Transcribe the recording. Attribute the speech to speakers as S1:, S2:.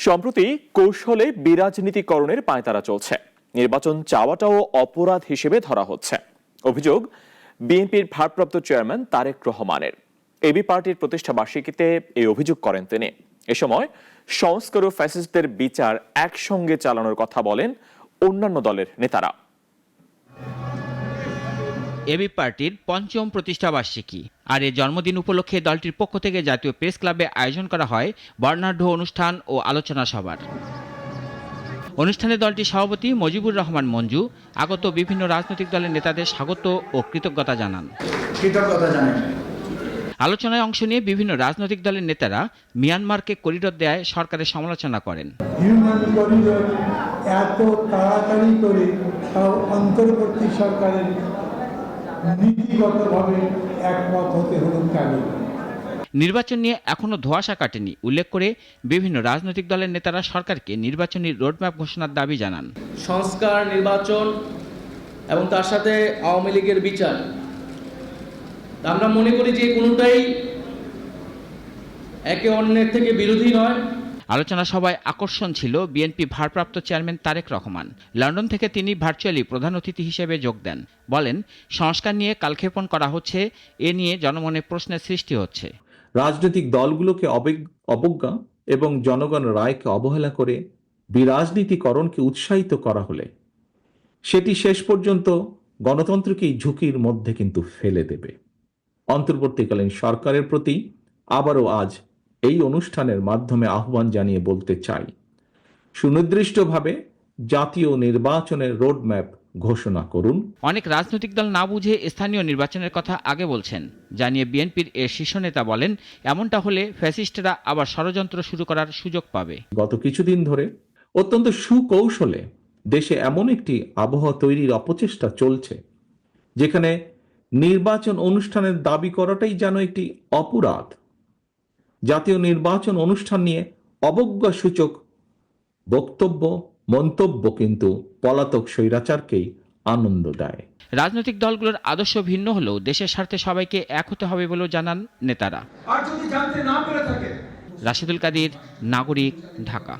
S1: সম্প্রতি কৌশলে বিরাজনীতিকরণের পায়তারা চলছে। নির্বাচন চাওয়াটাও অপরাধ হিসেবে ধরা হচ্ছে। অভিযোগ বিএনপির ভারপ্রাপ্ত চেয়ারম্যান তারেক রহমানের। এবি পার্টির প্রতিষ্ঠা বার্ষিকীতে এই অভিযোগ করেন তিনি। এ সময় সংস্কার ও ফ্যাসিস্টদের বিচার একসঙ্গে চালানোর কথা বলেন অন্যান্য দলের নেতারা।
S2: এবি পার্টির পঞ্চম প্রতিষ্ঠা বার্ষিকী আর এর জন্মদিন উপলক্ষে দলটির পক্ষ থেকে জাতীয় প্রেস ক্লাবে আয়োজন করা হয় বর্ণাঢ্য অনুষ্ঠান ও আলোচনা সভার। অনুষ্ঠানে দলটির সভাপতি মুজিবুর রহমান মঞ্জু আগত বিভিন্ন রাজনৈতিক দলের নেতাদের স্বাগত ও কৃতজ্ঞতা জানান। আলোচনায় অংশ নিয়ে বিভিন্ন রাজনৈতিক দলের নেতারা মিয়ানমারকে করিডোর দেয় সরকারের সমালোচনা করেন।
S3: হিউম্যান করিডোর এত তাড়াতাড়ি করে তাও অন্তর্বর্তী সরকারের নীতিগতভাবে একমত হতে হলো কেন?
S2: নির্বাচন নিয়ে এখনো ধোঁয়াশা কাটেনি উল্লেখ করে বিভিন্ন রাজনৈতিক দলের নেতারা সরকারকে নির্বাচনী রোডম্যাপ ঘোষণার দাবি জানান।
S4: সংস্কার, নির্বাচন এবং তার সাথে আওয়ামী লীগের বিচার, আমরা মনে করি যে কোনোটাই একে অন্যের থেকে বিরোধী নয়।
S2: আলোচনা সভায় আকর্ষণ ছিল বিএনপি ভারপ্রাপ্ত চেয়ারম্যান তারেক রহমান। লন্ডন থেকে তিনি ভার্চুয়ালি প্রধান অতিথি হিসেবে যোগ দেন। বলেন, সংস্কার নিয়ে কালক্ষেপণ করা হচ্ছে, এ নিয়ে জনমনে প্রশ্নের সৃষ্টি হচ্ছে।
S5: রাজনৈতিক দলগুলোকে অবজ্ঞা এবং জনগণের রায়কে অবহেলা করে বিরাজনীতিকরণকে উৎসাহিত করা হলে সেটি শেষ পর্যন্ত গণতন্ত্রকেই ঝুঁকির মধ্যে কিন্তু ফেলে দেবে। অন্তর্বর্তীকালীন সরকারের প্রতি আবারও আজ এই অনুষ্ঠানের মাধ্যমে আহ্বান জানিয়ে বলতে চাই, সুনির্দিষ্টভাবে জাতীয় নির্বাচনের রোডম্যাপ ঘোষণা করুন।
S2: অনেক রাজনৈতিক দল না বুঝে স্থানীয় নির্বাচনের কথা আগে বলছেন, জানিয়ে বিএনপির এর শীর্ষ নেতা বলেন, এমনটা হলে ফ্যাসিস্টরা আবার ষড়যন্ত্র শুরু করার সুযোগ পাবে।
S5: গত কিছুদিন ধরে অত্যন্ত সুকৌশলে দেশে এমন একটি আবহাওয়া তৈরির অপচেষ্টা চলছে যেখানে নির্বাচন অনুষ্ঠানের দাবি করাটাই যেন একটি অপরাধ। জাতীয় নির্বাচন অনুষ্ঠান নিয়ে অবজ্ঞাসূচক বক্তব্য, মন্তব্য কিন্তু পলাতক স্বৈরাচারকেই আনন্দ দেয়।
S2: রাজনৈতিক দলগুলোর আদর্শ ভিন্ন হলেও দেশের স্বার্থে সবাইকে এক হতে হবে বলেও জানান নেতারা। রাশিদুল কাদির, নাগরিক, ঢাকা।